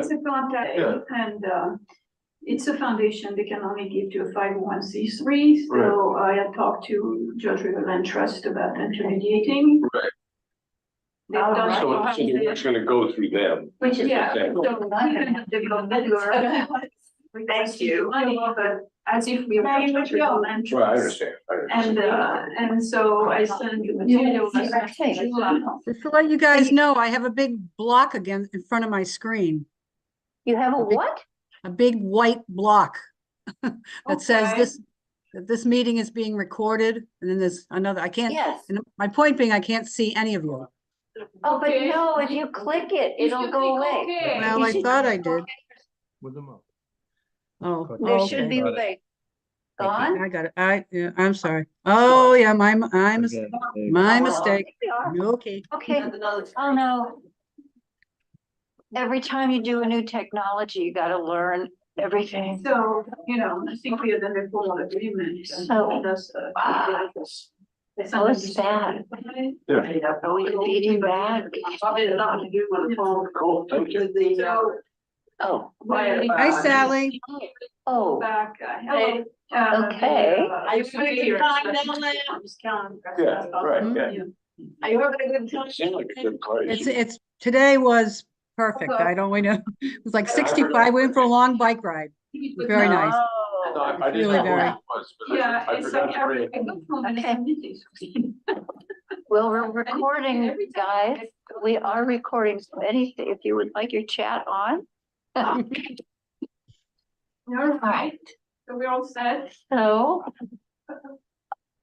it's a contact, Yeah. and it's a foundation. They can only give to a 501c3. So I had talked to Judge Riverland Trust about intermediating. Right. They've done So it's gonna go through them. which is, yeah, Okay. so Thank you. But as if we were Judge Riverland Well, I Trust. understand. And so I sent the material. Just to let you guys know, I have a big block again in front of my screen, You have a Okay. what? a big white block that says Okay. that this meeting is being recorded, and then there's another, I can't, Yes. and my point being, I can't see any of you. Oh, but Okay. no, if you click it, it'll go away. Well, You I should- thought I did. With them up. Oh, There oh, should okay. be Got it. like, Thank you. gone? I got it. Yeah, I'm sorry. Oh, yeah, my Again, my Oh, mistake. we are. Okay. Okay, oh no. Every time you do a new technology, you gotta learn everything. So, I think we had done a full agreement. So- Oh, it's bad. Yeah. Are we beating back? Cool, thank you. So, Oh, Hi, Sally. oh, back, hello. Okay. Are you having a good time, Yeah, right, yeah. are you having a good time? Seemed like a good place. Today was perfect. I don't, know. It was like 65. We went for a long bike ride. Very nice. No, Oh, I didn't Really know who very. it was, but Yeah, I it's forgot like, to bring it. Okay. well, we're recording, guys. We are recording, so anything, if you would like your chat on. All All right, so we're all set. So.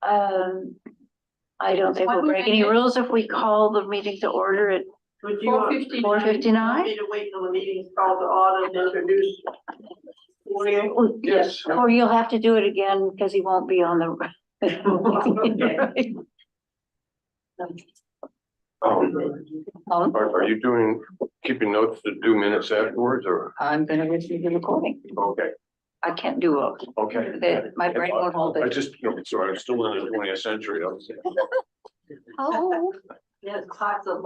I don't think we'll break any rules if we call the meeting to order at 4:59. 4:59. To wait till the meeting's called to order and introduce. Yes. Or you'll have to do it again because he won't be on the. Right. Are you keeping notes to do minutes afterwards, or? I'm gonna receive the recording. Okay, I can't do a, okay. my brain won't hold I it. just, sorry, I'm still in the 20th century. Oh, Yes, lots of.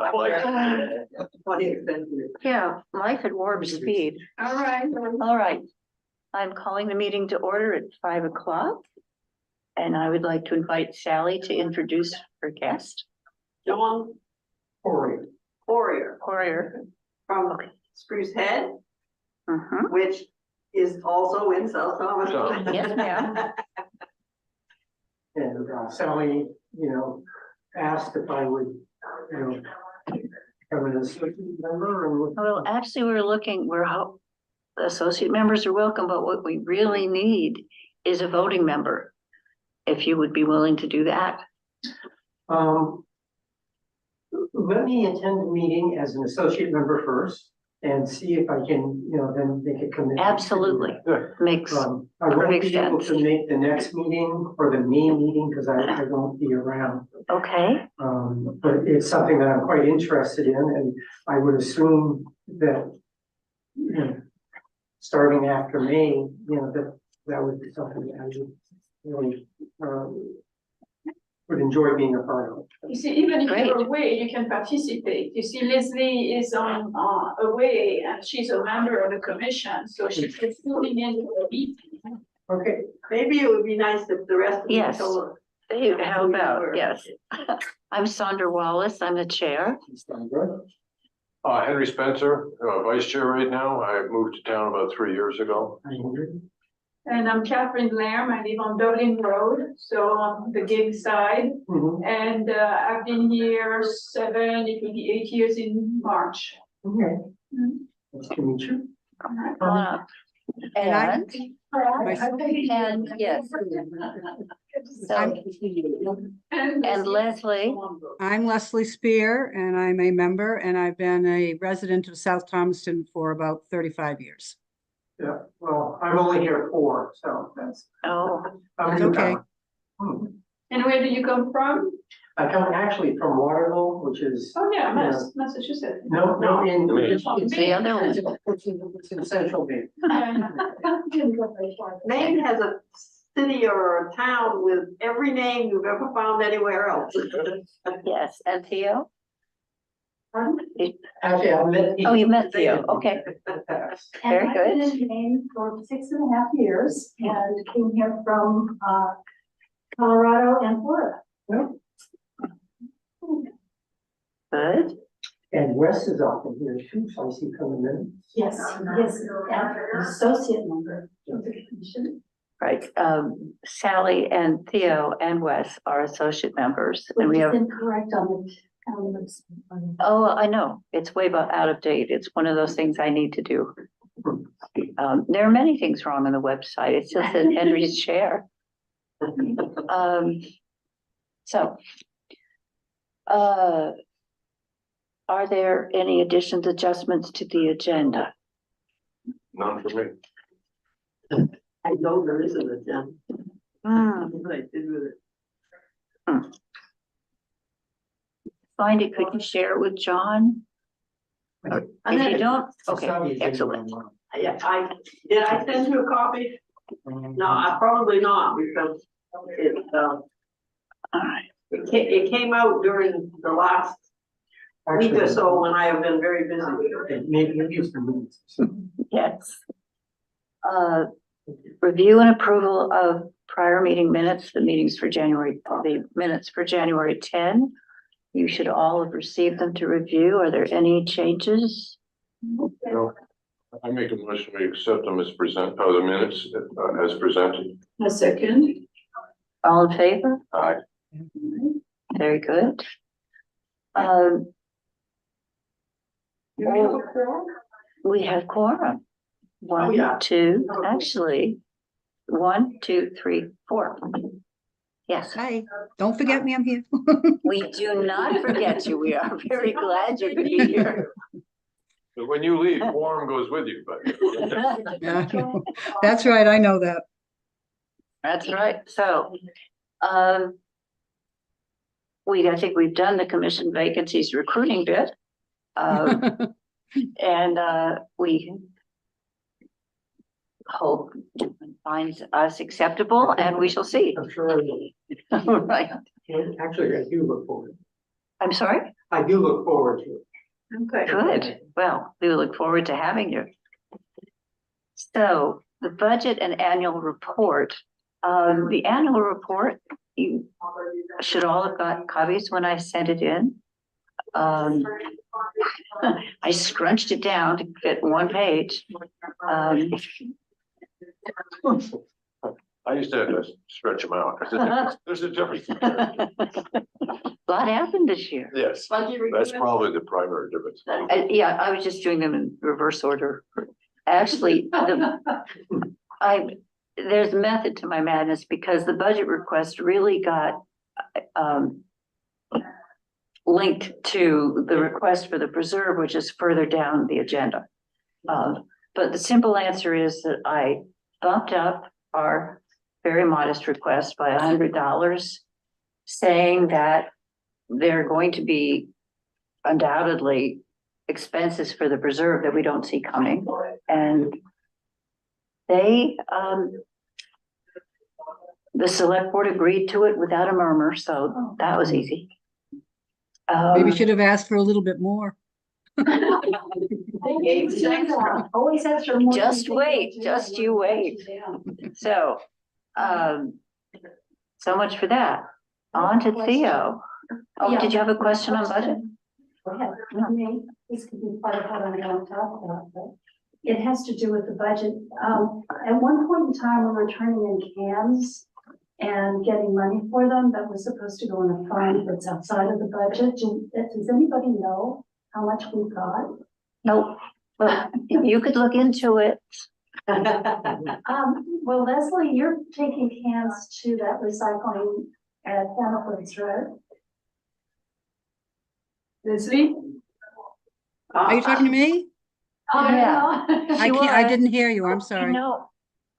yeah, life at warp speed. All right. All right. I'm calling the meeting to order at 5 o'clock. And I would like to invite Sally to introduce her guest, John Poirier Poirier. from Spruce Head, Mhm. which is also in South Thomas. Yes, ma'am. And Sally, asked if I would, come in as associate member and. Well, actually, the associate members are welcome, but what we really need is a voting member. If you would be willing to do that. Let me attend the meeting as an associate member first and see if I can, then make a commitment. Absolutely. Makes, I won't Perfect be able sense. to make the next meeting or the main meeting because I won't be around. okay, But it's something that I'm quite interested in, and I would assume that, starting after May, that would be something that I would really, would enjoy being a part of. You see, even if Great. you're away, you can participate. You see, Leslie is on away and she's a member of the commission, so she's just tuning in to the meeting. Okay. Maybe it would be nice if the rest of you Yes. told us. Hey, how about, yes. I'm Sandra Wallace, I'm the chair. Henry Spencer, vice chair right now. I moved to town about 3 years ago. And I'm Catherine Lamb. I live on Dublin Road, so on the gig side. Mhm. And I've been here it will be 8 years in March. Okay. Mhm. Nice to meet you. All right. Come on up. And I- And yes, so, and Leslie, I'm Leslie Spear, and I'm a member, and I've been a resident of South Thomaston for about 35 years. Yeah, well, I'm only here 4, so that's. oh, I'm That's new okay. now. Hmm. And where do you come from? I come actually from Waterville, which is, Oh, yeah, Massachusetts. no, in. Maine. it's the other one. It's in central Maine. Maine has a city or a town with every name you've ever found anywhere else. Yes, and Theo? Actually, I met. Oh, you met Theo, okay. Very And good. I've been in Maine for 6.5 years and came here from Colorado and Florida. Good. And Wes is often here too, so I see coming in. Yes, yes, and associate member of the commission. Right, Sally and Theo and Wes are associate members, and we Which is have, incorrect on the town website. oh, I know, it's way about out of date, it's one of those things I need to do. There are many things wrong on the website, it still says Henry's chair. So, are there any additions, adjustments to the agenda? None for me. I know there isn't a gem. Hmm, What I did with it. find it, could you share it with John? If you don't, okay, excellent. Yeah, did I send you a copy? No, I probably not, because it, All right, it came out during the last week or so when I have been very busy. Maybe it's the minutes. yes. Review and approval of prior meeting minutes, the minutes for January 10. You should all have received them to review. Are there any changes? No. I make a motion, we accept them as the minutes as presented. A second. All in favor? Aye. Very good. We have quorum. Oh, yeah. 1, 2, actually, 1, 2, 3, 4. Yes, Hi, don't forget me, I'm here. we do not forget you. We are very glad you're here. But when you leave, quorum goes with you, but. Yeah, that's right, I know that. That's right. So, I think we've done the commission vacancies recruiting bit. And we hope it finds us acceptable, and we shall see. I'm sure I will. Right. And actually, I do look forward. I'm sorry? I do look forward to it. Okay. Good. Well, we look forward to having you. So the budget and annual report. The annual report, you should all have got copies when I sent it in. I scrunched it down to fit one page. I used to have to stretch them out. There's a difference. A lot happened this year. Yes, that's probably the primary difference. Yeah, I was just doing them in reverse order. Actually, there's method to my madness because the budget request really got linked to the request for the preserve, which is further down the agenda. But the simple answer is that I bumped up our very modest request by $100, saying that there are going to be undoubtedly expenses for the preserve that we don't see coming. And they, the select board agreed to it without a murmur, so that was easy. Maybe should have asked for a little bit more. Always extra more. Just wait, just you wait. So, so much for that. On to Theo. Oh, Yeah. did you have a question on budget? Go ahead. This could be part of what I'm going to talk about, but it has to do with the budget. At one point in time, we were turning in cans and getting money for them that was supposed to go in a fund that's outside of the budget. Does anybody know how much we got? Nope. Well, you could look into it. Well, Leslie, you're taking cans to that recycling at Hannaford's, right? Leslie? Are you talking to me? Yeah. I can't, I didn't hear you, I'm sorry. No,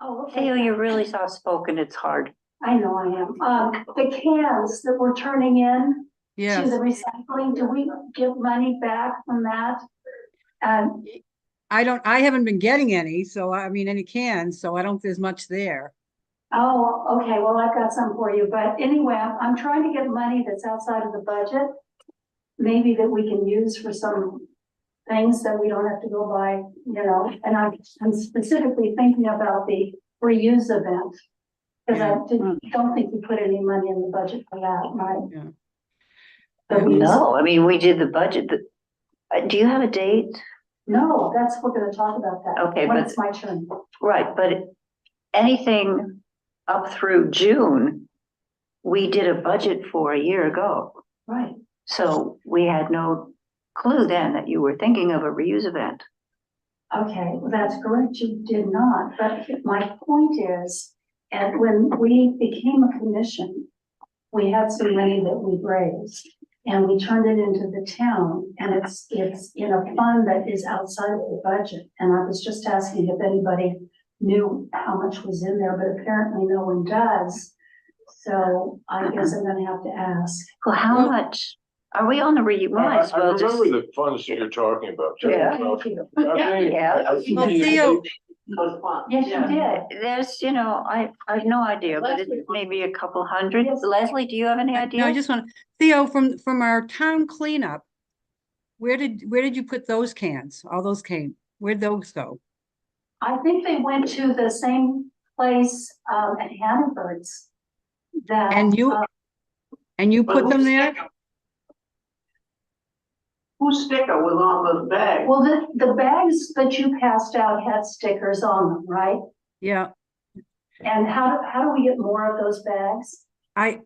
Oh, okay. Theo, you're really soft spoken. It's hard. I know I am. The cans that we're turning in to Yes, the recycling, do we get money back from that? And I haven't been getting any, so I mean, any cans, so I don't think there's much there. oh, okay, well, I've got some for you, but anyway, I'm trying to get money that's outside of the budget. maybe that we can use for some things that we don't have to go by, and I'm specifically thinking about the reuse event. Cause don't think we put any money in the budget for that, right? Yeah. The reuse- No, I mean, we did the budget, do you have a date? No, we're gonna talk about that. Okay, When but- it's my turn. Right, but anything up through June, we did a budget for a year ago. Right. So we had no clue then that you were thinking of a reuse event. Okay, well, that's correct, you did not, but my point is, and when we became a commission, we had some money that we raised, and we turned it into the town, and it's in a fund that is outside of the budget, and I was just asking if anybody knew how much was in there, but apparently no one does, so I guess I'm gonna have to ask. Well, how much? Are we on the we might as I well just. remember the funds you're talking about. Yeah. Thank you. Yeah. Well, Theo, Was fun. Yes, you Yeah. did. There's, I have no idea, but it's Leslie. maybe a couple hundred. Yes. Leslie, do you have any no, I idea? just want, Theo, from our town cleanup, where did you put those cans? All those where'd those go? I think they went to the same place, at Hannaford's. That. And you, and you But put them whose there? sticker- Whose sticker was on those bags? Well, the bags that you passed out had stickers on them, right? Yeah, And how do we get more of those bags? I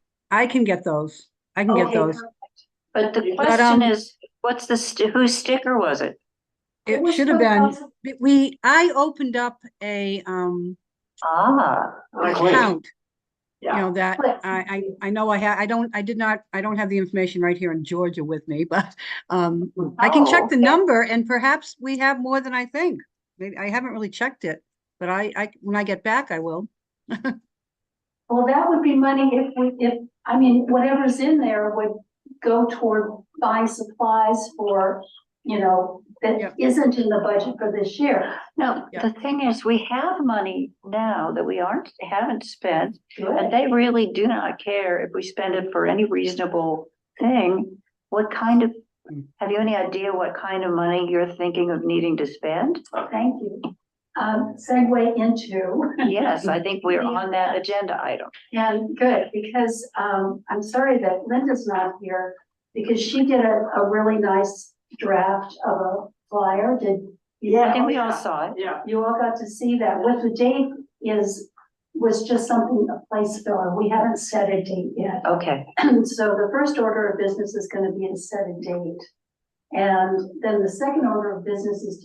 can get those. I can get Okay, those. perfect. But the But, question is, what's whose sticker was it? It was should have for been, I opened up a, Ah, account. You Yeah. know, that Click. I know I don't have the information right here in Georgia with me, but I can check the okay. number and perhaps we have more than I think. Maybe I haven't really checked it, but I when I get back, I will. Well, that would be money whatever's in there would go toward buying supplies for, that Yep. isn't in the budget for this year. No, Yeah. the thing is, we have money now that we haven't spent, and Good. they really do not care if we spend it for any reasonable thing. Have you any idea what kind of money you're thinking of needing to spend? Thank you. Segue into. Yes, I think we're on that agenda item. And good, because I'm sorry that Linda's not here, because she did a really nice draft of a flyer. I think we all saw it. Yeah. You all got to see that. What the date was just something, a place filler. We haven't set a date yet. Okay, So the first order of business is gonna be to set a date. And then the second order of business is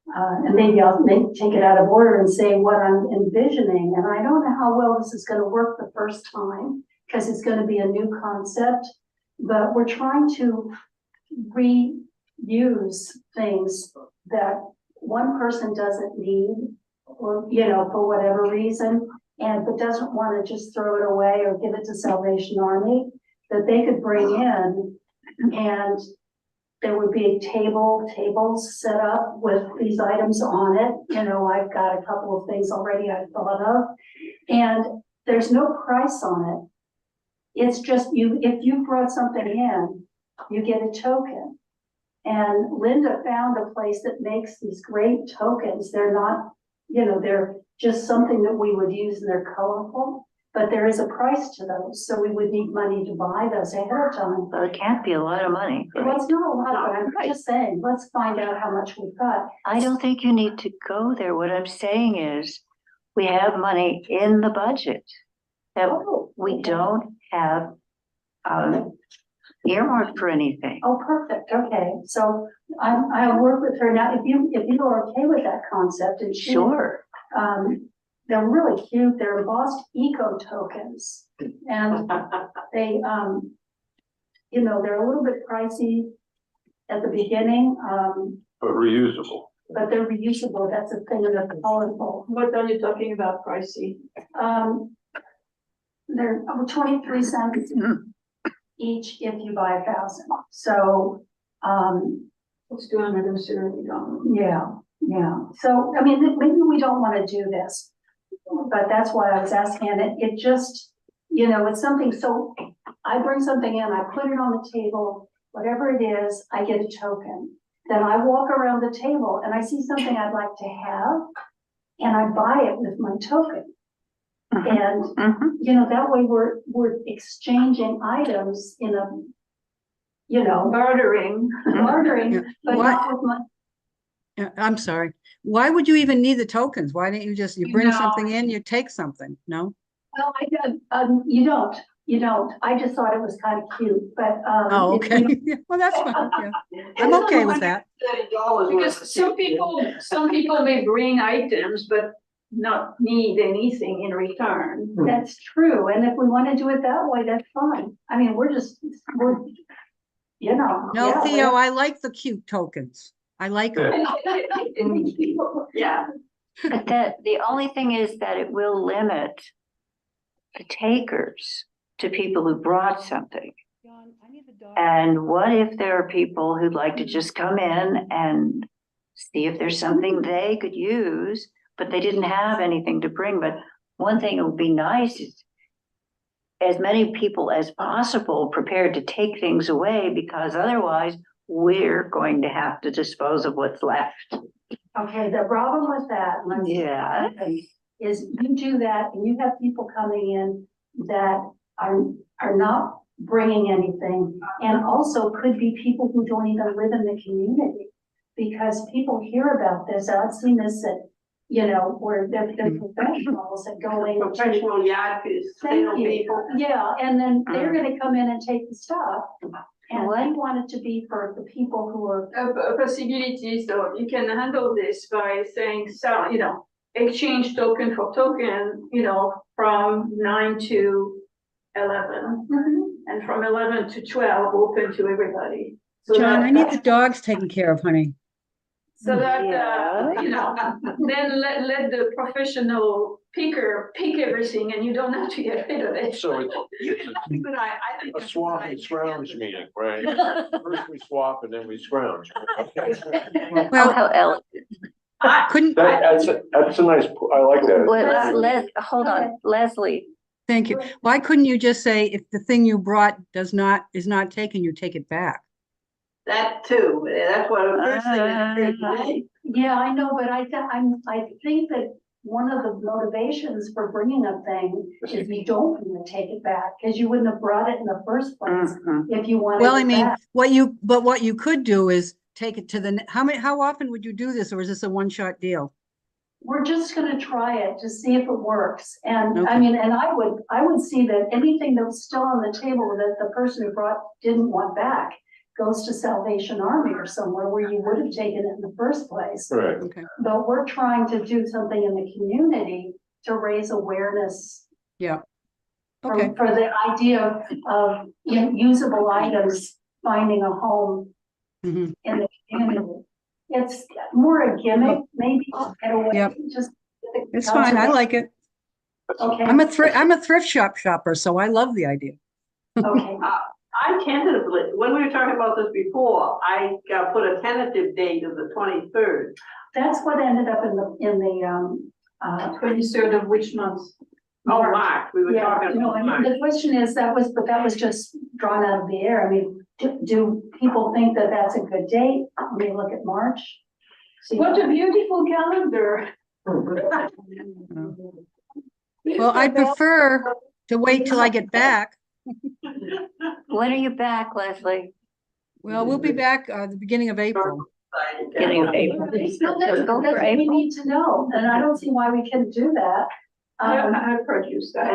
and maybe I'll take it out of order and say what I'm envisioning. And I don't know how well this is gonna work the first time, because it's gonna be a new concept. But we're trying to reuse things that one person doesn't need, or, for whatever reason, but doesn't wanna just throw it away or give it to Salvation Army, that they could bring in, and there would be tables set up with these items on it. I've got a couple of things already I've thought of, and there's no price on it. It's just if you brought something in, you get a token. And Linda found a place that makes these great tokens. They're not, they're just something that we would use, and they're colorful, but there is a price to those. So we would need money to buy those ahead of time. well, it can't be a lot of money. Well, it's not a lot, but I'm just saying, let's find out how much we've got. I don't think you need to go there. What I'm saying is, we have money in the budget that we don't have earmarked for anything. Oh, perfect, okay, so I'll work with her now, if you are okay with that concept, and she. Sure. They're really cute, they're embossed eco tokens, and they, they're a little bit pricey at the beginning, But reusable. but they're reusable, that's a thing, and they're colorful. What are you talking about, pricey? They're 23 cents each if you buy 1,000, so, It's $230. yeah, so, maybe we don't wanna do this, but that's why I was asking, and it just, you know, it's something, so I bring something in, I put it on the table, whatever it is, I get a token. Then I walk around the table and I see something I'd like to have, and I buy it with my token. And, you know, that way we're exchanging items in a, you know, Bartering. bartering, Yeah. but What? not with my, I'm sorry. Why would you even need the tokens? Why didn't you just, you bring No. something in, you take something? No? well, you don't. I just thought it was kind of cute, but, Oh, if you okay. don't- Well, that's fine. Yeah. I'm okay with that. $30 worth Because of some people may bring items, but not need anything in return. That's true, and if we want to do it that way, that's fine. I mean, we're, you know. No, yeah, Theo, I like the cute tokens. I like them. Yeah, But that, the only thing is that it will limit the takers to people who brought something. And what if there are people who'd like to just come in and see if there's something they could use, but they didn't have anything to bring? But one thing that would be nice is as many people as possible prepared to take things away, because otherwise we're going to have to dispose of what's left. Okay, the problem with that. Yeah. Is you do that and you have people coming in that are not bringing anything, and also could be people who don't even live in the community. Because people hear about this, I've seen this at, you know, where they're professionals that go in. professional yard sale Thank you. people. Yeah, and then they're gonna come in and take the stuff. And What? we want it to be for the people who are, A possibility, so you can handle this by saying, so, you know, exchange token for token, you know, from 9 to 11. And from 11 to 12, open to everybody. So John, that- I need the dogs taken care of, honey. So that, Yeah. you know, then let the professional picker pick everything and you don't have to get rid of it. So it's But I think. a swap and scrounge meeting, right? First we swap and then we scrounge. Oh, Well, how elegant. couldn't, That's a nice, I like that. Hold on, Leslie. thank you. Why couldn't you just say if the thing you brought is not taken, you take it back? That too, that's what the first thing that occurred to me. yeah, I know, but I think that one of the motivations for bringing a thing is you don't want to take it back, because you wouldn't have brought it in the first place if you wanted Well, I it mean, back. what you could do is take it to the, how often would you do this, or is this a one-shot deal? We're just gonna try it to see if it works, and I Okay. mean, and I would see that anything that was still on the table that the person who brought didn't want back goes to Salvation Army or somewhere where you would have taken it in the first place. Right. Okay, But we're trying to do something in the community to raise awareness yeah. Okay, for the idea of usable items finding a home mhm. in the community. It's more a gimmick, maybe, in a way, Yep. just. It's fine. I like it. Okay. I'm a thrift shopper, so I love the idea. Okay, I tentatively, when we were talking about this before, I put a tentative date of the 23rd. that's what ended up in the 23rd of which month? Oh, March, we were yeah, talking no, about and March. the question is, that was just drawn out of the air. I mean, do people think that that's a good date? We look at March. See- What a beautiful calendar. Well, I prefer to wait till I get back. When are you back, Leslie? Well, we'll be back, the beginning of April. Beginning of April. No, that's Go for what we April. need to know, and I don't see why we can't do that. I produced that.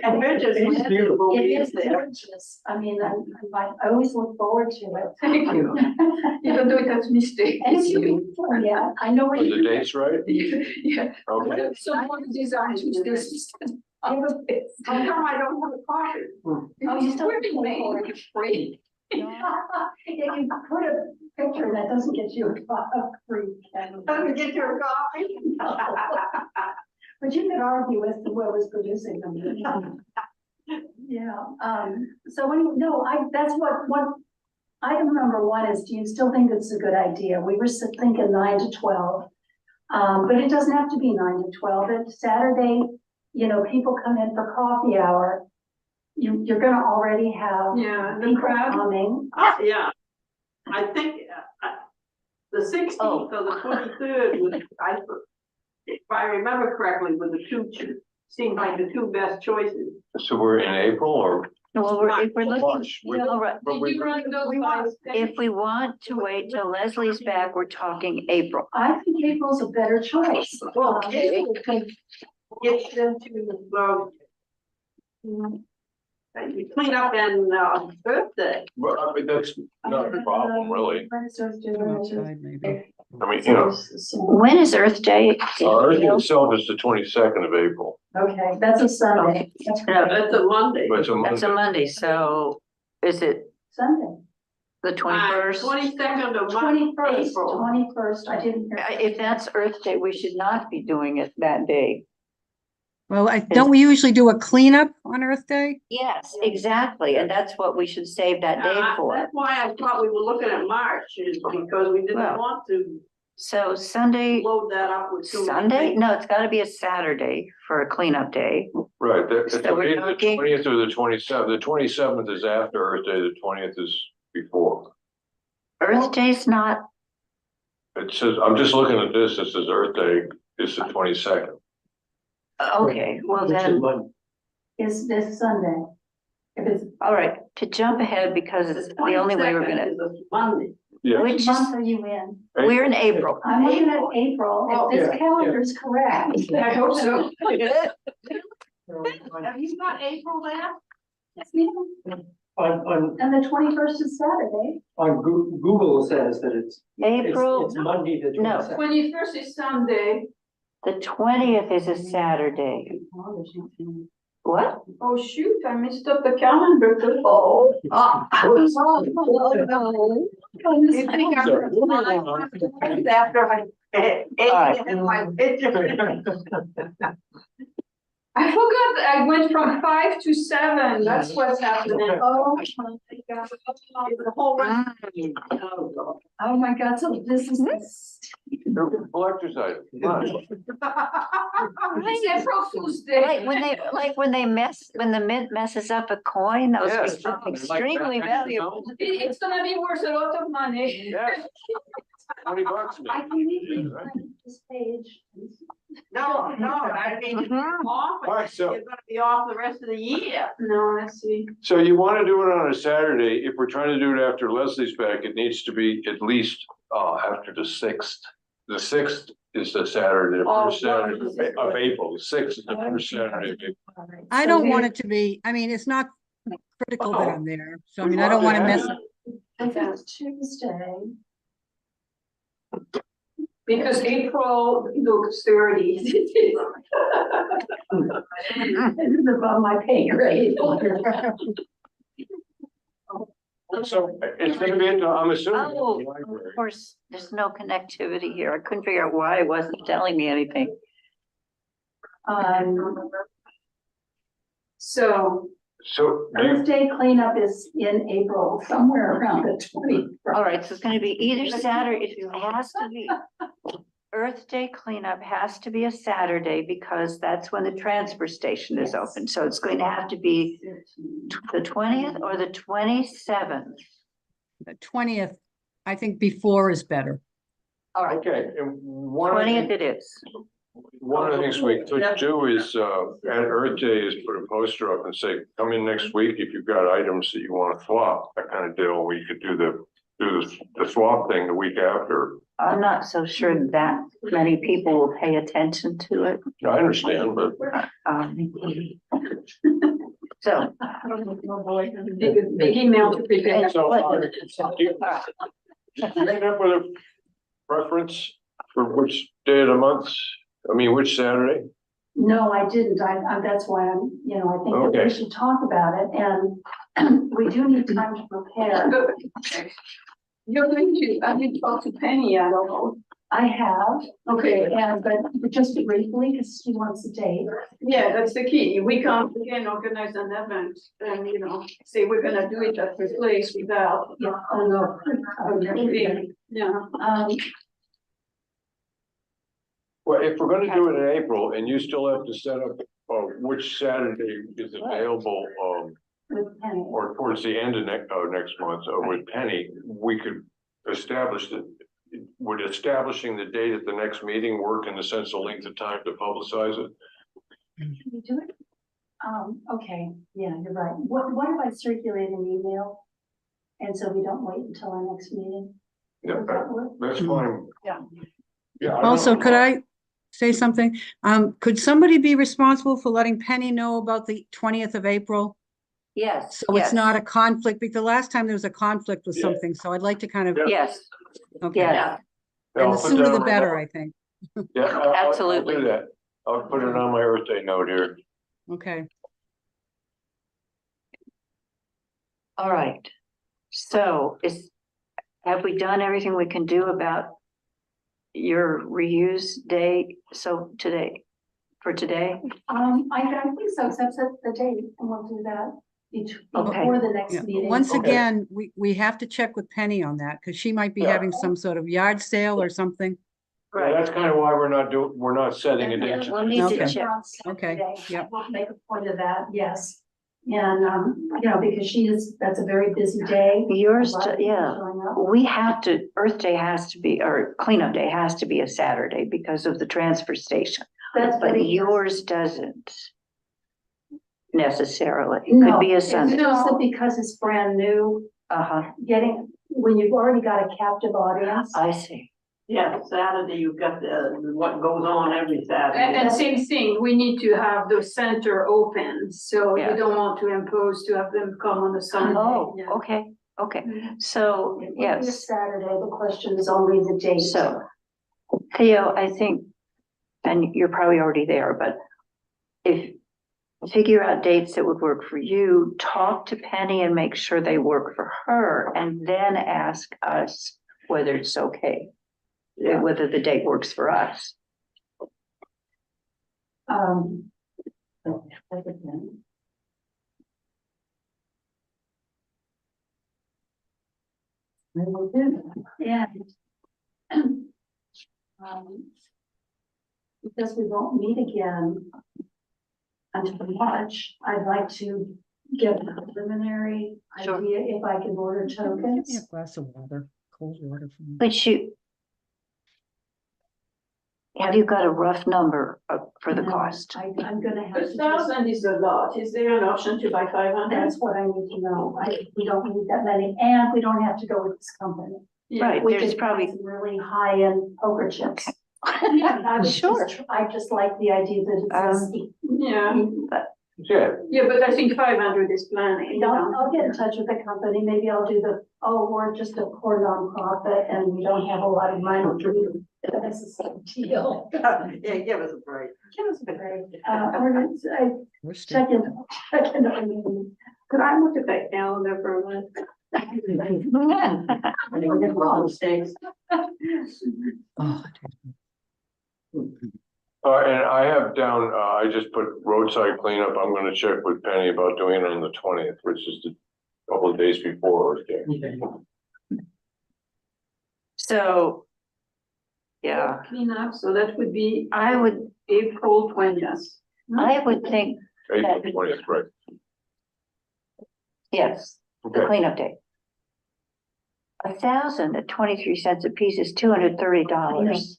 And we're just. It's beautiful. It is gorgeous. I mean, I always look forward to it. Thank you. Even though it has mistakes. And it's beautiful, yeah, I know where Are the you. dates right? Yeah. Okay. Someone designed this. How come I don't have a copy? Oh, you still. It's free. If you put a picture, that doesn't get you a free. Doesn't get your copy? But you could argue as to who was producing them. Yeah, so anyway, no, that's what item number one is, do you still think it's a good idea? We were thinking 9 to 12. But it doesn't have to be 9 to 12. It's Saturday, you know, people come in for coffee hour, you're gonna already have Yeah, the people crowd. coming. Yeah, I think, the sixteenth or the 23rd was, if I remember correctly, were the two, seemed like the two best choices. So we're in April or Well, if we're looking, March? We- all right, But Did we, you run those by? if we want to wait till Leslie's back, we're talking April. I think April's a better choice. Well, Um, April can get them to, you clean up and, birthday. well, I mean, that's not a problem, really. Come outside maybe. I mean, you know, When is Earth Day? our Earth itself is the 22nd of April, Okay, that's a Sunday. That's No, That's a Monday. but it's a That's a Monday. Monday, so is it Sunday. the 21st? 22nd of Twenty-first, April. 21st, I didn't hear. If that's Earth Day, we should not be doing it that day. Well, don't we usually do a cleanup on Earth Day? Yes, exactly, and that's what we should save that day for. That's why I thought we were looking at March, is because we didn't Well, want to So Sunday, load that up with too many Sunday? things. No, it's gotta be a Saturday for a cleanup day. Right, it's So we're either the talking- 20th or the 27th. The 27th is after Earth Day, the 20th is before. Earth Day's not, It says, I'm just looking at this, it says Earth Day is the 22nd. okay, well Which is then, Monday. Is this Sunday? If it's, all right, to jump ahead because it's the only way we're 22nd gonna, is a Monday. Yeah. which is, month are you in? we're in April. I'm looking at April, Oh, if yeah, this calendar is correct. I hope so. Have you got April there? Yes, ma'am. On, And the 21st is Saturday. Google says that it's April, it's Monday, the No. 22nd. 21st is Sunday. the 20th is a Saturday. What? Oh, shoot, I messed up the calendar. Oh. You think I'm- After I ate my picture. I forgot that I went from 5 to 7. That's what's happening. Oh, my God. The whole rest. Oh, my God, so this is. Collector's item. Come on. It's April Fool's Day. When they when the mint messes up a coin, those Yes. become extremely valuable. It's gonna be worth a lot of money. Yes. $20 I man. can easily find this page. No, I mean, Mhm. off, Alright, so- you're gonna be off the rest of the year. No, I see. So you want to do it on a Saturday. If we're trying to do it after Leslie's back, it needs to be at least after the 6th. The 6th is the Saturday, the Oh, first Saturday right. of April. The 6th is the first Saturday of April. I don't want it to be, I mean, it's not critical that I'm there. So I mean, I don't Well, want to yeah. miss it. If it's Tuesday, Because April looks dirty. this is above my pay grade. So it's gonna be, I'm assuming. at the Oh, library. of course, there's no connectivity here. I couldn't figure out why it wasn't telling me anything. So, So Earth Day cleanup is in April, somewhere around the 20th. All right, so it's gonna be either Saturday, it has to be. Earth Day cleanup has to be a Saturday because that's when the transfer station is open. So it's going to have to be the 20th or the 27th. The 20th, I think before is better. All right, Okay, and one of 20th the, it is. one of the things we could do is, at Earth Day is put a poster up and say, come in next week if you've got items that you want to swap, that kind of deal. We could do the swap thing the week after. I'm not so sure that many people will pay attention to it. I understand, but Um, So, big email to prepare. so. What? Do you end up with a preference for which day of the month? I mean, which Saturday? No, I didn't. That's why I think that Okay. we should talk about it and we do need time to prepare. You're going to, I didn't talk to Penny, I don't know. I have, Okay, but just briefly, because he wants a date. yeah, that's the key. We can't again organize an event and, say we're gonna do it at this place without. Yeah, oh, no. Yeah. Um, Well, if we're gonna do it in April and you still have to set up, which Saturday is available, With Penny. or towards the end of next month, with Penny, we could establish that. Would establishing the date at the next meeting work in the sense of length of time to publicize it? Can we do it? Okay, yeah, you're right. What if I circulate an email? And so we don't wait until our next meeting? Yeah, Would that work? that's fine. Yeah. Yeah. I Also, don't- could I say something? Could somebody be responsible for letting Penny know about the 20th of April? Yes. So it's yes, not a conflict, because the last time there was a conflict with Yeah. something, so I'd like to kind of, Yeah. Yes, okay. yes. Yeah, Yeah, And I'll the put sooner that the on my better, note. I think. Yeah, I'll Absolutely. do that. I'll put it on my Earth Day note here. Okay. All right. So have we done everything we can do about your reuse day? So for today? I think so, except set the date, and we'll do that before the next Yeah. meeting. Once Okay. again, we have to check with Penny on that, because she might be Yeah. having some sort of yard sale or something. Yeah, that's kind of why we're not setting a date. We'll need to Okay. check. Okay, yep. We'll make a point of that, yes. And, because that's a very busy day. Yours, A lot of people yeah. showing up. We have to, Earth Day has to be, or cleanup day has to be a Saturday because of the transfer station. That's But what it is. yours doesn't necessarily. It No, could be a it's Sunday. just that because it's brand new, Uh-huh, when you've already got a captive audience. I see. yeah, Saturday, you've got what goes on every And, Saturday. same thing, we need to have the center open, so Yeah. you don't want to impose to have them come on a Sunday. Oh, Yeah. okay, okay. So, It would be a yes, Saturday, the question is only the date. so Theo, I think, and you're probably already there, but if figure out dates that would work for you, talk to Penny and make sure they work for her, and then ask us whether it's okay. Whether the date works for us. I will do that. And because we won't meet again until March, I'd like to get a preliminary Sure. idea if I can order Give me a tokens. glass of water, cold water for me. But have you got a rough number for the No, cost? I'm gonna have to. just- 1,000 is a lot, is there an option to buy 500? That's what I need to know. We don't need that many, and we don't have to go with this company. Yeah. Right, We there's could probably, find some really high-end poker chips. I was sure. I just like the idea that it's. Yeah, Yeah, yeah, but I think 500 is plenty, you know. I'll get in touch with the company. Maybe I'll do we're just a poor nonprofit and we don't have a lot of money. This is a deal. Yeah, give us a break. Give us a break. I We're still. check in. Could I look at that calendar for a minute? Mistakes. Oh, and I have down, I just put roadside cleanup. I'm gonna check with Penny about doing it on the 20th, which is the couple of days before Earth Day. So, yeah, Clean up, so that would be I would April 20th. think, April 20th, right? yes, the Okay, cleanup day. 1,000 at 23 cents a piece is $230.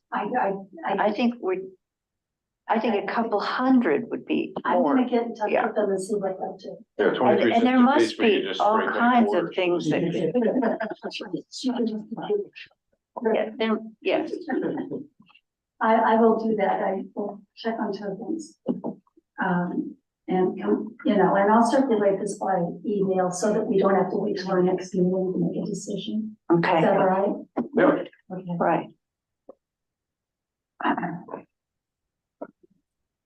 I think a couple hundred would be I'm more. gonna get in touch Yeah. with them and see what they'll do. yeah, 23 And there cents a must piece, we could be just all break them kinds of quarters. things that, yeah, there, yes, I will do that. I will check on tokens. And I'll circulate this by email so that we don't have to wait till our next meeting to make a decision. Is okay, that all right? Yeah, Okay. right.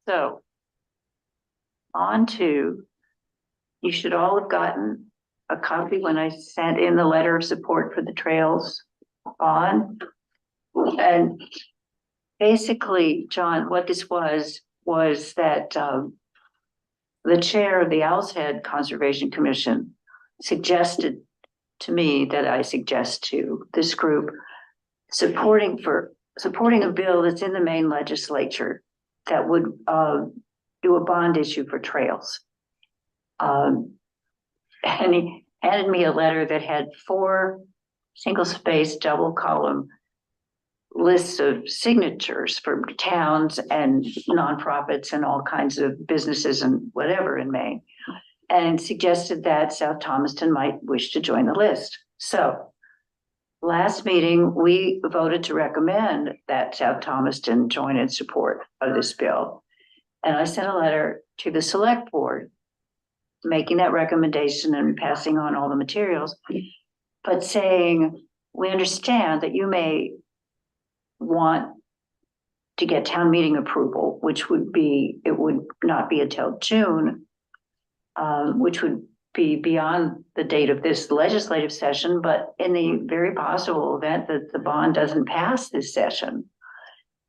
So, on to, you should all have gotten a copy when I sent in the letter of support for the trails on. And basically, John, what this was that the chair of the Owl's Head Conservation Commission suggested to me that I suggest to this group supporting for supporting a bill that's in the Maine legislature that would do a bond issue for trails. And he handed me a letter that had 4 single-spaced double column lists of signatures for towns and nonprofits and all kinds of businesses and whatever in Maine, and suggested that South Thomaston might wish to join the list. So last meeting, we voted to recommend that South Thomaston join in support of this bill. And I sent a letter to the select board making that recommendation and passing on all the materials, but saying, we understand that you may want to get town meeting approval, which would be, it would not be until June, which would be beyond the date of this legislative session, but in the very possible event that the bond doesn't pass this session,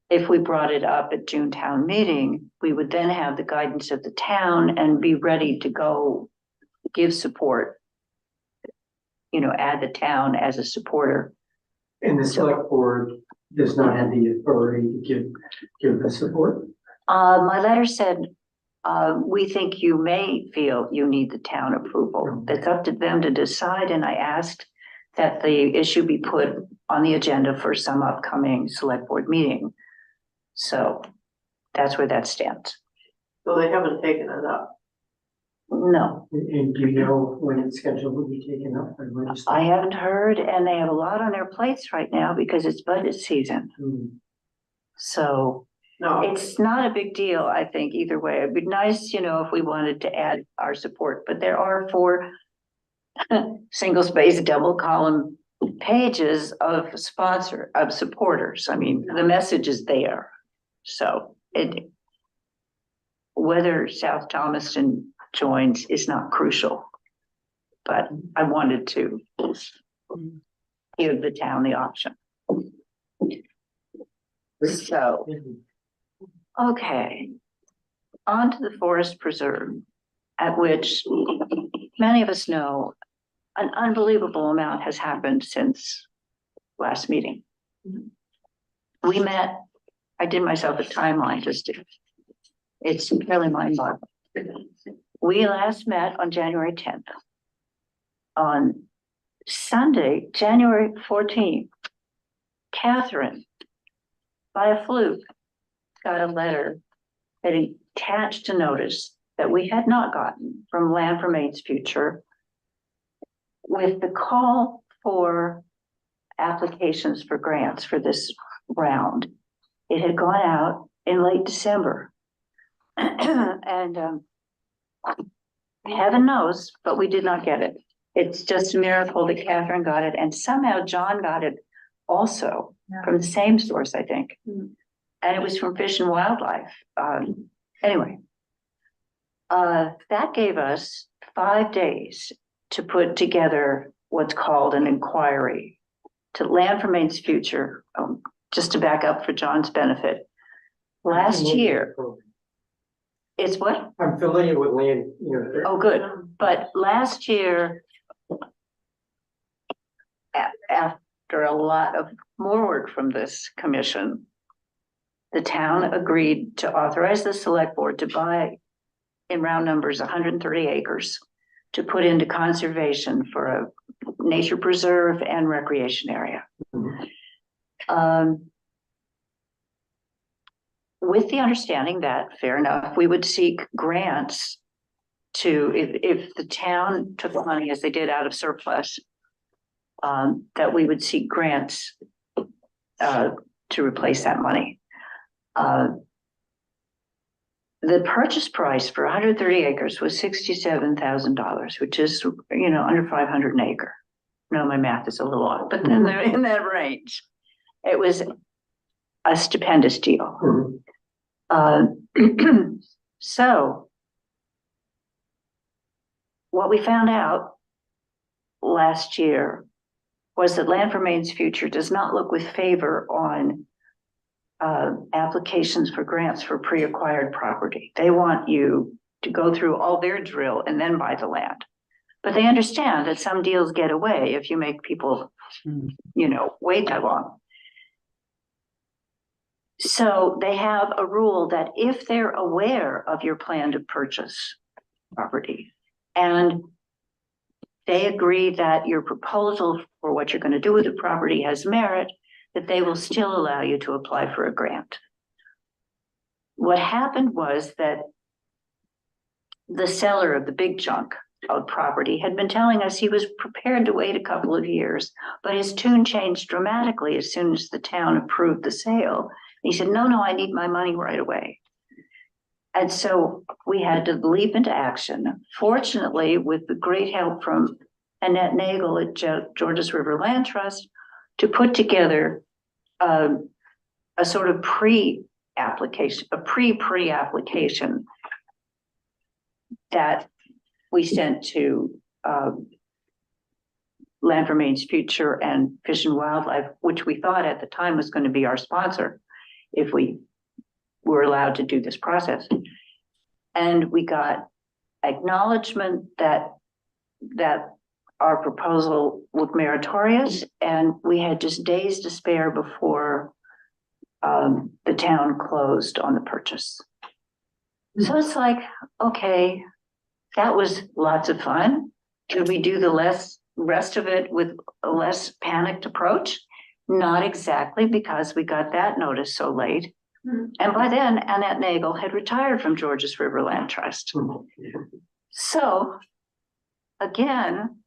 if we brought it up at June town meeting, we would then have the guidance of the town and be ready to go give support, add the town as a supporter. And the select board does not have the authority to give the support. My letter said, we think you may feel you need the town approval. It's up to them to decide, and I asked that the issue be put on the agenda for some upcoming select board meeting. So that's where that stands. So they haven't taken it up. No, And do you know when it's scheduled to be taken up by legislature? I haven't heard, and they have a lot on their plates right now because it's budget season. So No, it's not a big deal, I think, either way. It'd be nice, if we wanted to add our support, but there are 4 single-spaced double column pages of supporters. I mean, the message is there. So whether South Thomaston joins is not crucial, but I wanted to give the town the option. So, okay, on to the forest preserve, at which many of us know an unbelievable amount has happened since last meeting. We met, I did myself a timeline it's fairly mind-boggling. We last met on January 10th. On Sunday, January 14th, Catherine, by a fluke, got a letter that attached a notice that we had not gotten from Land for Maine's Future with the call for applications for grants for this round. It had gone out in late December. And heaven knows, but we did not get it. It's just a miracle that Catherine got it, and somehow John got it also from the same source, I think. And it was from Fish and Wildlife. Anyway, that gave us 5 days to put together what's called an inquiry to Land for Maine's Future. Just to back up for John's benefit, last year, it's what? I'm familiar with land, Oh, good. But last year, after a lot of more work from this commission, the town agreed to authorize the select board to buy, in round numbers, 130 acres to put into conservation for a nature preserve and recreation area. With the understanding that, fair enough, we would seek grants to, if the town took the money as they did out of surplus, that we would seek grants to replace that money. The purchase price for 130 acres was $67,000, which is, under $500 an acre. No, my math is a little off, but in that range. It was a stupendous deal. So what we found out last year was that Land for Maine's Future does not look with favor on applications for grants for pre-acquired property. They want you to go through all their drill and then buy the land. But they understand that some deals get away if you make people, wait that long. So they have a rule that if they're aware of your plan to purchase property and they agree that your proposal for what you're going to do with the property has merit, that they will still allow you to apply for a grant. What happened was that the seller of the big chunk of property had been telling us he was prepared to wait a couple of years, but his tune changed dramatically as soon as the town approved the sale. He said, no, I need my money right away. And so we had to leap into action. Fortunately, with the great help from Annette Nagel at Georges River Land Trust, to put together a sort of pre-application, a pre-application that we sent to Land for Maine's Future and Fish and Wildlife, which we thought at the time was going to be our sponsor if we were allowed to do this process. And we got acknowledgement that our proposal was meritorious, and we had just days to spare before the town closed on the purchase. So it's like, okay, that was lots of fun. Could we do the rest of it with a less panicked approach? Not exactly, because we got that notice so late. And by then, Annette Nagel had retired from Georges River Land Trust. So again,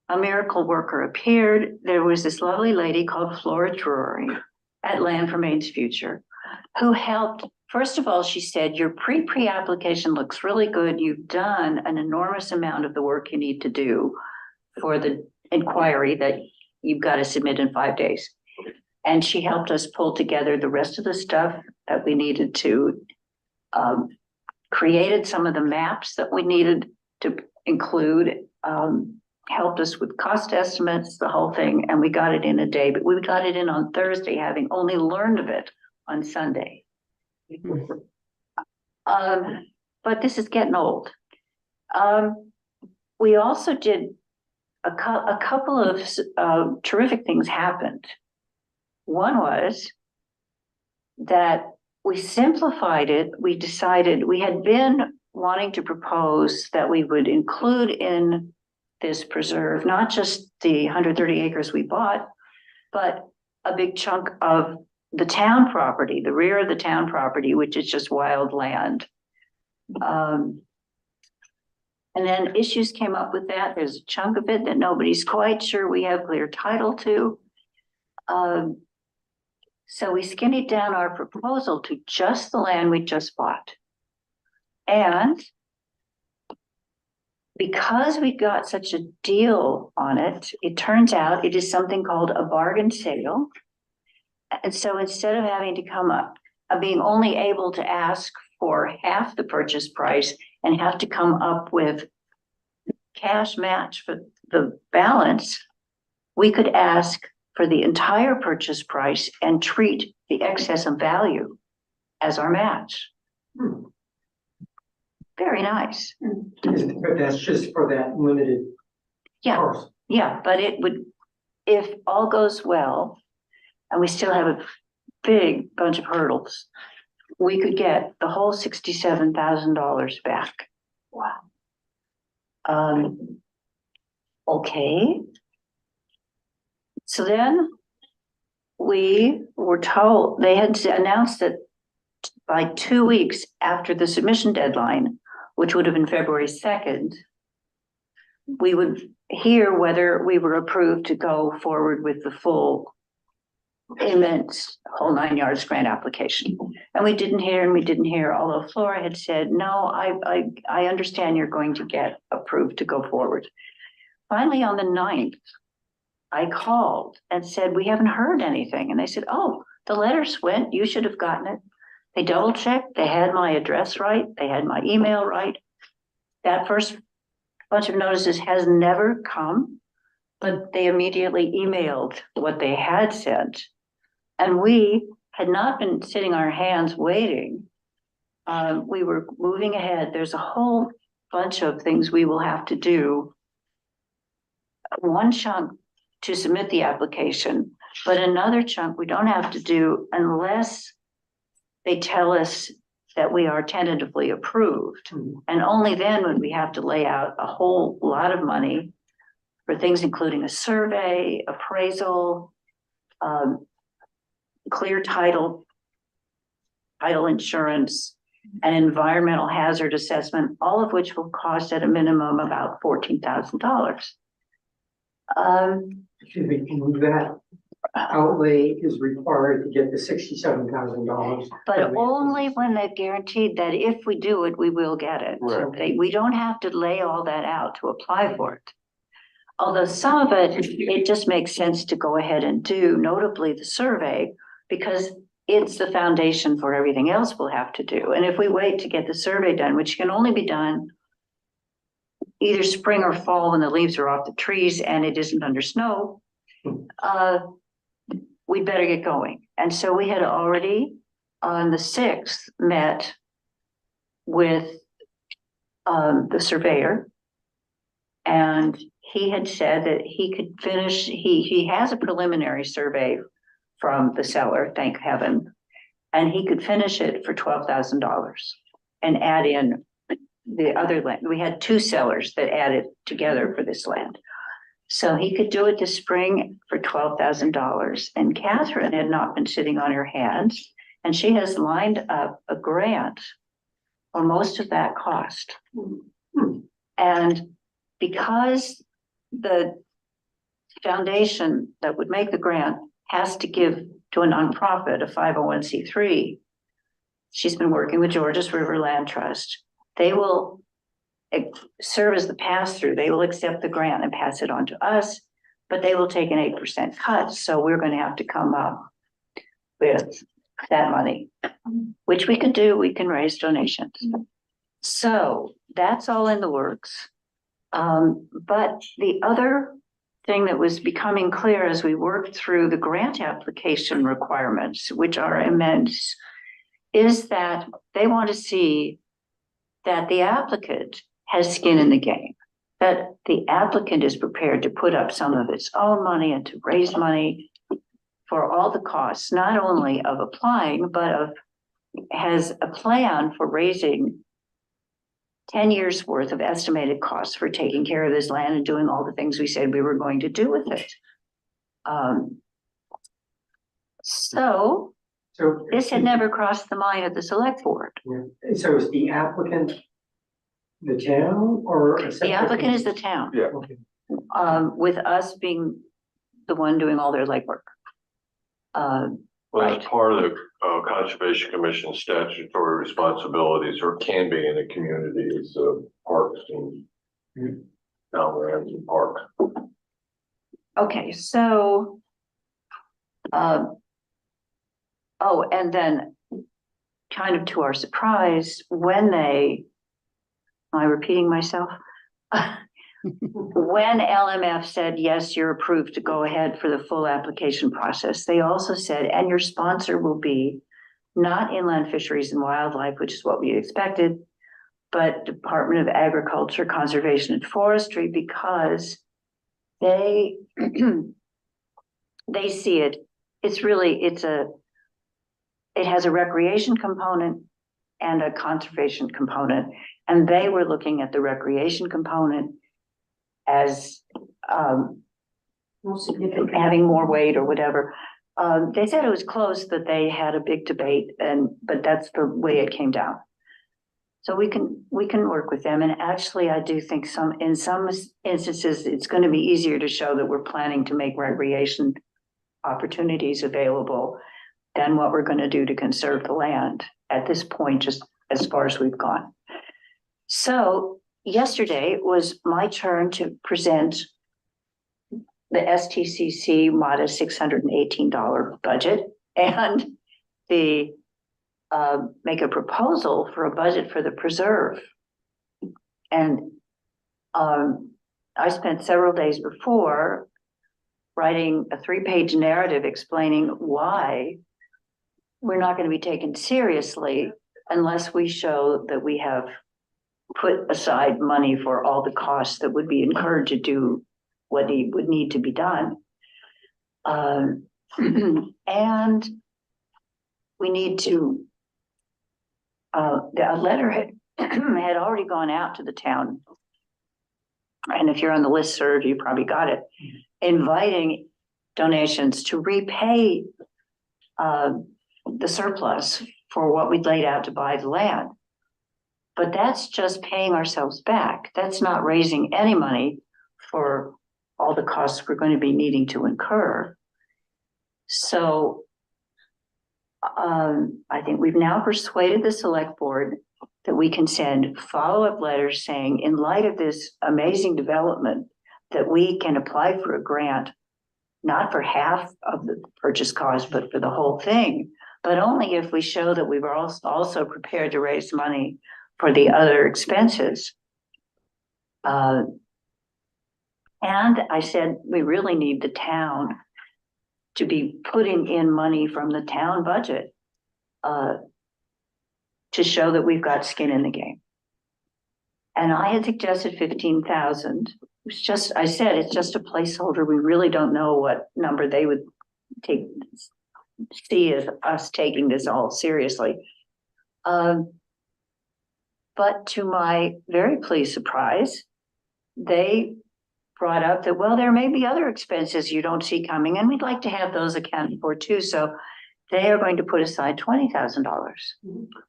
a miracle worker appeared. There was this lovely lady called Flora Drury at Land for Maine's Future who helped. First of all, she said, your pre-application looks really good. You've done an enormous amount of the work you need to do for the inquiry that you've got to submit in 5 days. And she helped us pull together the rest of the stuff that we needed to, created some of the maps that we needed to include, helped us with cost estimates, the whole thing, and we got it in a day. But we got it in on Thursday, having only learned of it on Sunday. But this is getting old. We also did a couple of terrific things happened. One was that we simplified it. We decided we had been wanting to propose that we would include in this preserve, not just the 130 acres we bought, but a big chunk of the town property, the rear of the town property, which is just wild land. And then issues came up with that. There's a chunk of it that nobody's quite sure we have clear title to. So we skinnied down our proposal to just the land we just bought. And because we got such a deal on it, it turns out it is something called a bargain sale. And so instead of having to come up, being only able to ask for half the purchase price and have to come up with cash match for the balance, we could ask for the entire purchase price and treat the excess of value as our match. Very nice. But that's just for that limited Yeah, parcel. yeah, but it would, if all goes well, and we still have a big bunch of hurdles, we could get the whole $67,000 back. Wow. Okay. So then we were told, they had announced that by 2 weeks after the submission deadline, which would have been February 2nd, we would hear whether we were approved to go forward with the full immense whole 9 yards grant application. And we didn't hear, although Flora had said, no, I understand you're going to get approved to go forward. Finally, on the 9th, I called and said, we haven't heard anything. And they said, oh, the letters went, you should have gotten it. They double checked, they had my address right, they had my email right. That first bunch of notices has never come, but they immediately emailed what they had sent. And we had not been sitting on our hands waiting. We were moving ahead. There's a whole bunch of things we will have to do. One chunk to submit the application, but another chunk we don't have to do unless they tell us that we are tentatively approved. And only then would we have to lay out a whole lot of money for things including a survey, appraisal, clear title insurance, and environmental hazard assessment, all of which will cost at a minimum about $14,000. Excuse me, and that outlay is required to get the $67,000. But only when they've guaranteed that if we do it, we will get it. Right. We don't have to lay all that out to apply for it. Although some of it just makes sense to go ahead and do, notably the survey, because it's the foundation for everything else we'll have to do. And if we wait to get the survey done, which can only be done either spring or fall when the leaves are off the trees and it isn't under snow, we'd better get going. And so we had already on the 6th met with the surveyor, and he had said that he could finish, he has a preliminary survey from the seller, thank heaven, and he could finish it for $12,000 and add in the other land. We had 2 sellers that added together for this land. So he could do it this spring for $12,000. And Catherine had not been sitting on her hands, and she has lined up a grant for most of that cost. And because the foundation that would make the grant has to give to a nonprofit, a 501c3, she's been working with Georges River Land Trust. They will serve as the pass-through. They will accept the grant and pass it on to us, but they will take an 8% cut. So we're going to have to come up with that money, which we can do. We can raise donations. So that's all in the works. But the other thing that was becoming clear as we worked through the grant application requirements, which are immense, is that they want to see that the applicant has skin in the game, that the applicant is prepared to put up some of its own money and to raise money for all the costs, not only of applying, but has a plan for raising 10 years worth of estimated costs for taking care of this land and doing all the things we said we were going to do with it. So this had never crossed the mind of the select board. Yeah. So is the applicant the town or? The applicant is the town, Yeah. Okay. with us being the one doing all their legwork. Well, that's part of the Conservation Commission statutory responsibilities, or can be in a community, is parks and downlands and parks. Okay, so, oh, and then kind of to our surprise, when am I repeating myself? When LMF said, yes, you're approved to go ahead for the full application process, they also said, and your sponsor will be not Inland Fisheries and Wildlife, which is what we expected, but Department of Agriculture, Conservation and Forestry, because they they see it. It has a recreation component and a conservation component, and they were looking at the recreation component as More significant. having more weight or whatever. They said it was close, but they had a big debate, but that's the way it came down. So we can work with them, and actually I do think in some instances it's going to be easier to show that we're planning to make recreation opportunities available than what we're going to do to conserve the land at this point, just as far as we've gone. So yesterday was my turn to present the STCC modest $618 budget and make a proposal for a budget for the preserve. And I spent several days before writing a 3-page narrative explaining why we're not going to be taken seriously unless we show that we have put aside money for all the costs that would be incurred to do what would need to be done. And we need to the letter had, had already gone out to the town. And if you're on the listserv, you probably got it, inviting donations to repay the surplus for what we'd laid out to buy the land. But that's just paying ourselves back. That's not raising any money for all the costs we're going to be needing to incur. So I think we've now persuaded the select board that we can send follow-up letters saying, in light of this amazing development, that we can apply for a grant, not for half of the purchase cost, but for the whole thing, but only if we show that we were also prepared to raise money for the other expenses. And I said, we really need the town to be putting in money from the town budget to show that we've got skin in the game. And I had suggested 15,000. It's just, I said, it's just a placeholder. We really don't know what number they would see as us taking this all seriously. But to my very pleased surprise, they brought up that, well, there may be other expenses you don't see coming, and we'd like to have those accounted for too. So they are going to put aside $20,000.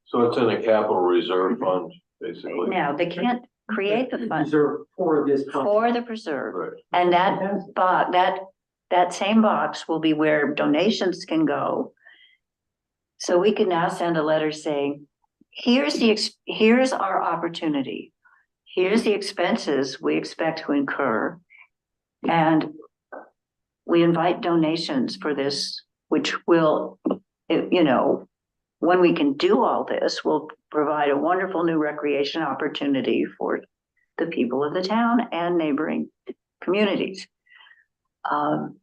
So it's in a capital reserve fund, basically. Now, they can't create the fund Reserve for this. project. for the preserve. Right. And that same box will be where donations can go. So we can now send a letter saying, here's our opportunity. Here's the expenses we expect to incur. And we invite donations for this, which will, you know, when we can do all this, will provide a wonderful new recreation opportunity for the people of the town and neighboring communities. So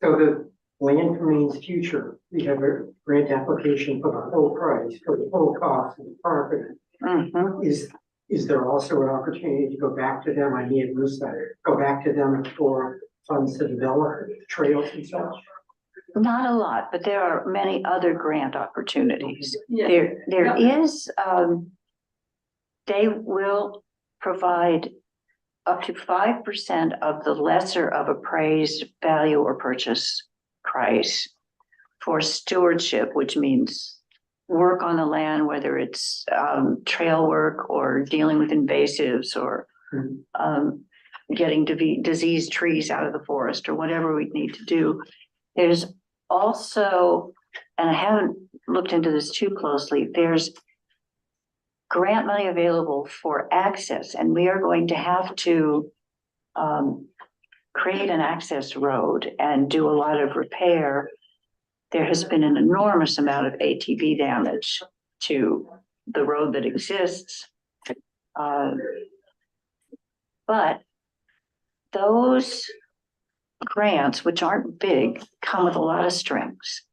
the land remains future. We have a grant application for the whole price, for the whole cost of the property. Mhm. Is there also an opportunity to go back to them? I may have missed that. Go back to them for funds to develop trails and such? Not a lot, but there are many other grant opportunities. Yeah. There is, they will provide up to 5% of the lesser of appraised value or purchase price for stewardship, which means work on the land, whether it's trail work or dealing with invasives or getting diseased trees out of the forest or whatever we need to do. There's also, and I haven't looked into this too closely, there's grant money available for access, and we are going to have to create an access road and do a lot of repair. There has been an enormous amount of ATV damage to the road that exists. But those grants, which aren't big, come with a lot of strings.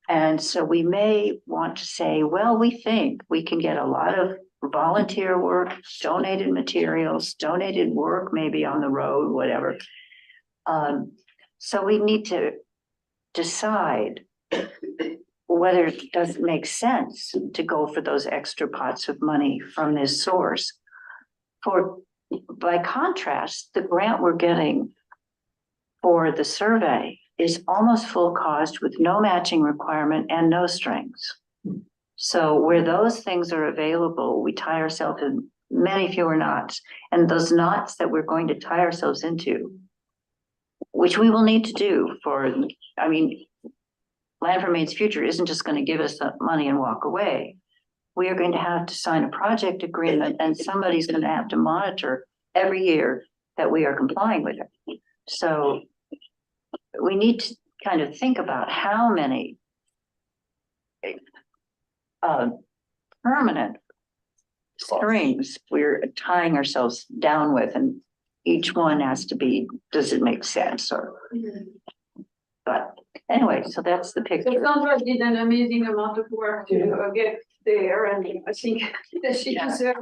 And so we may want to say, well, we think we can get a lot of volunteer work, donated materials, donated work, maybe on the road, whatever. So we need to decide whether it does make sense to go for those extra pots of money from this source. By contrast, the grant we're getting for the survey is almost full cost with no matching requirement and no strings. So where those things are available, we tie ourselves in many fewer knots. And those knots that we're going to tie ourselves into, which we will need to do for, I mean, Land for Maine's Future isn't just going to give us the money and walk away. We are going to have to sign a project agreement, and somebody's going to have to monitor every year that we are complying with it. So we need to kind of think about how many permanent strings we're tying ourselves down with, and each one has to be, does it make sense? Or, but anyway, so that's the So picture. Sandra did an amazing amount of work to get there, and I think that she deserves.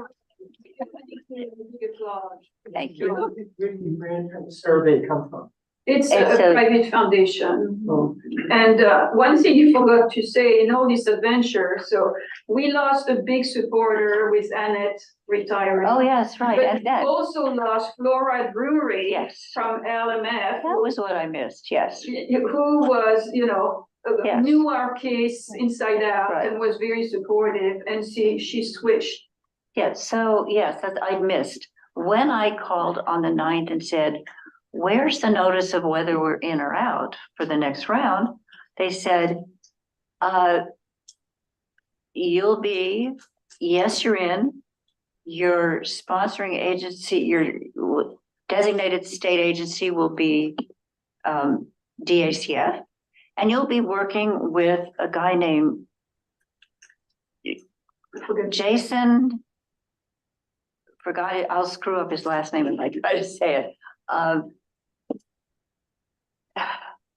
Thank you. Where did the grant survey come from? It's It's a a- private foundation. Oh. And one thing you forgot to say in all this adventure, so we lost a big supporter with Annette retiring. Oh, yes, right, But and we that, also lost Fluoride Brewery yes, from LMF. that was what I missed, yes. Who was, Yes. knew our case inside out Right. and was very supportive, and she switched. Yes, so, yes, that I missed. When I called on the 9th and said, where's the notice of whether we're in or out for the next round? They said, you'll be, yes, you're in. Your sponsoring agency, your designated state agency will be DACF. And you'll be working with a guy named Jason. Forgot it, I'll screw up his last name if I try to say it.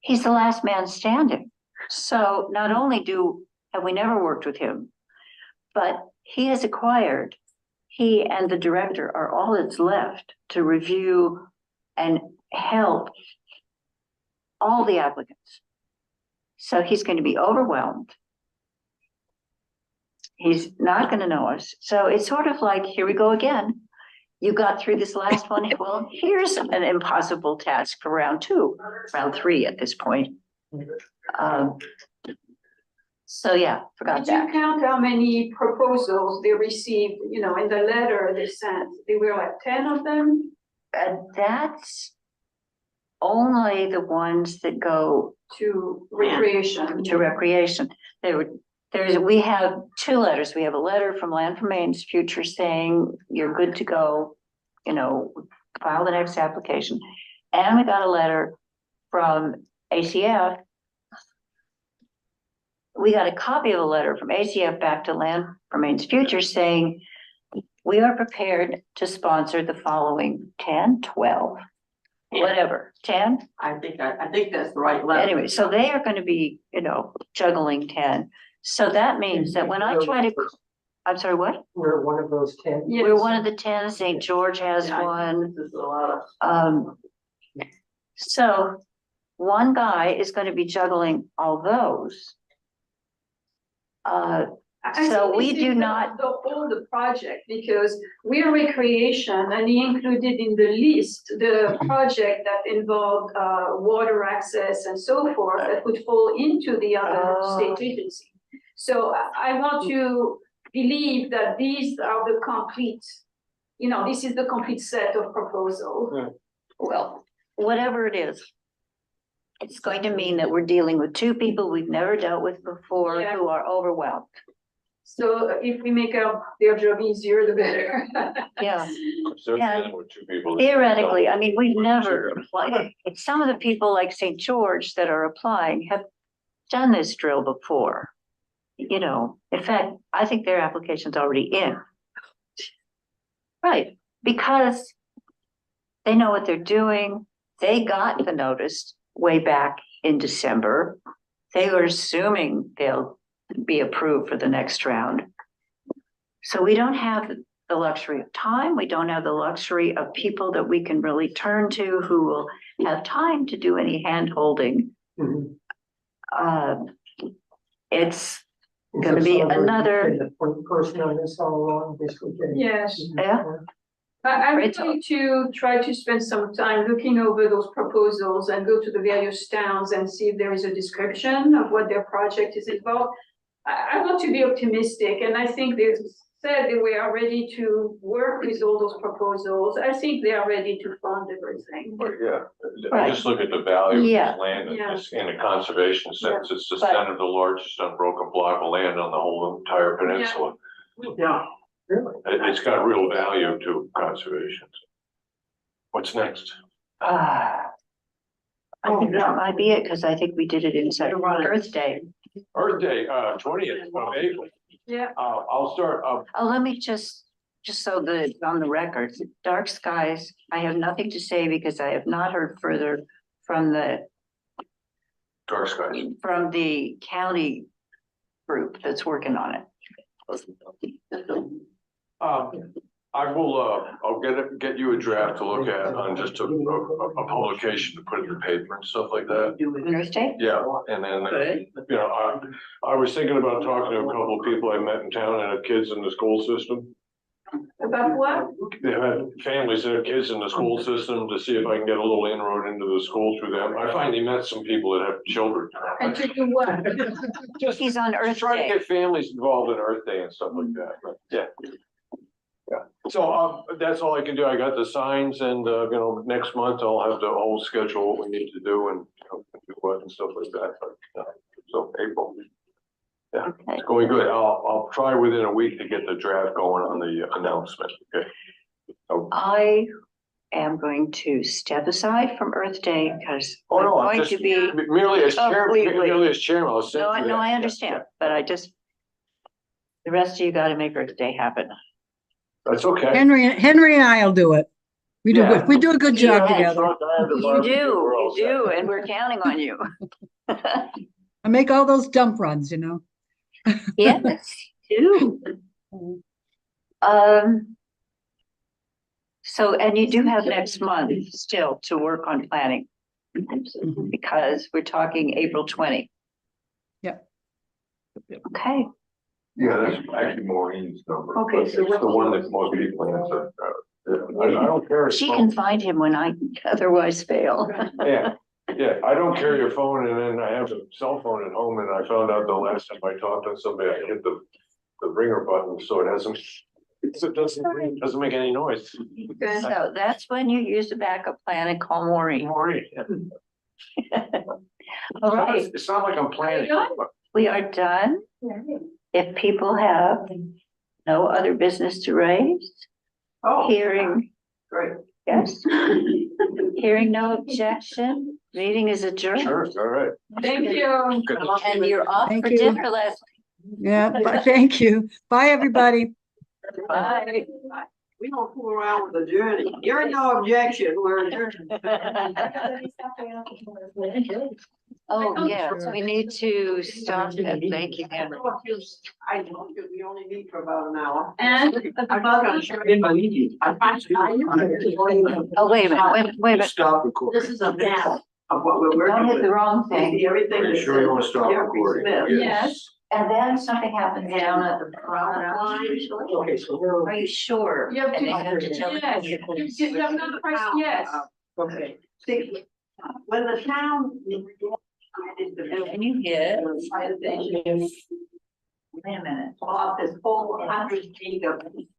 He's the last man standing. So not only have we never worked with him, but he has acquired, he and the director are all that's left to review and help all the applicants. So he's going to be overwhelmed. He's not going to know us. So it's sort of like, here we go again. You got through this last one. Well, here's an impossible task for round 2, round 3 at this point. So yeah, forgot Did you that. count how many proposals they received, in the letter they sent? They were like 10 of them? That's only the ones that go To recreation. to recreation. We have 2 letters. We have a letter from Land for Maine's Future saying you're good to go, file the next application. And we got a letter from ACF. We got a copy of a letter from ACF back to Land for Maine's Future saying we are prepared to sponsor the following 10, 12, whatever, 10. I think that's the right level. Anyway, so they are going to be, juggling 10. So that means that when I try to, I'm sorry, what? We're one of those 10. Yes. We're one of the 10, St. George has Yeah, one. This is a lot of. So one guy is going to be juggling all those. I So think we this do is not- the project, because we're recreation, and he included in the list the project that involved water access and so forth that would fall into the other Oh. state agency. So I want to believe that these are the complete, this is the complete set of proposals. Well, whatever it is, it's going to mean that we're dealing with 2 people we've never dealt with before Yeah. who are overwhelmed. So if we make their job easier, the better. Yeah. So Yeah. then with 2 people. Theoretically, I mean, we've never applied. Some of the people like St. George that are applying have done this drill before. In fact, I think their application's already in. Right, because they know what they're doing. They got the notice way back in December. They were assuming they'll be approved for the next round. So we don't have the luxury of time. We don't have the luxury of people that we can really turn to who will have time to do any hand holding. Mhm. It's And Gonna so be some of them another- been the point person on this all along, basically. getting- Yes. Yeah. I'm Great going to try to spend some time looking over those proposals and go to the various towns and see if there is a description of what their project is involved. I want to be optimistic, and I think they said they were ready to work with all those proposals. I think they are ready to fund everything. But yeah, Right. just look at the value of Yeah. this land in Yeah. this, in a conservation sense. It's the But- center of the largest unbroken block of land on the whole entire peninsula. Yeah. It's got real value to conservation. What's next? I think that might be it, because I think we did it inside Earth Day. Earth Day, 20th of April. Yeah. I'll start, Oh, let me just so that it's on the record, dark skies, I have nothing to say because I have not heard further from the dark skies. county group that's working on it. I will, I'll get you a draft to look at on just a publication to put in the paper and stuff like that. Thursday? Yeah, and then, you know, I was thinking about talking to a couple of people I met in town that have kids in the school system. About what? They have families that have kids in the school system to see if I can get a little inroad into the school through them. I finally met some people that have children. And to do what? Just He's on Earth trying to Day. get families involved in Earth Day and stuff like that, but yeah. Yeah, so, that's all I can do. I got the signs and, you know, next month I'll have the whole schedule, what we need to do and, you know, do what and stuff like that, but, so April. Yeah, Okay. it's going good. I'll try within a week to get the draft going on the announcement, okay? So, I am going to step aside from Earth Day because oh, I'm no, I'm going just, to be, merely as chairman, completely- merely as chairman, I'll send no, you that. no, I Yeah, understand, but I just, the rest of you gotta make Earth Day happen. That's okay. Henry and I'll do it. We do, Yeah. we do a good job Yeah. together. You do, and we're counting on you. I make all those dump runs, you know? Yes, do. So, and you do have next month still to work on planning. Mhm. Because we're talking April 20. Yep. Okay, Yeah, that's actually Maureen's number. Okay, so It's the one that most people answer. I don't care. if she phone- can find him when I otherwise fail. Yeah, yeah, I don't carry your phone and then I have a cell phone at home and I found out the last time I talked to somebody, I hit the ringer button, so it hasn't. It doesn't ring, doesn't make any noise. So that's when you use the backup plan and call Maureen. Maureen. All right, It's not like I'm planning. we are done. If people have no other business to raise, Oh, hearing, great. yes, hearing no objection, meeting is adjourned. Sure, all right. Thank you. Good. And you're off Thank for you. dinner, Leslie. Yeah, but thank you. Bye, everybody. Bye. We don't fool around with the journey. You're no objection, we're adjourned. Oh, yes, we need to stop that. Thank you, Henry. I don't, because we only meet for about an hour. And I'm not gonna share it in my meeting. Oh, wait a minute, wait a minute. Stop recording. This is a map of what we're Don't working hit the with. wrong You thing. see everything. Are you that sure you says wanna stop Jeffrey recording? Smith. Yes. And then something happens down at the promenade. Okay, so where, Are you sure? You have to, And they have to tell yes, you. you have to press yes. okay, See, when the town decided to And you hit. build Wait a minute. off this whole 100 feet of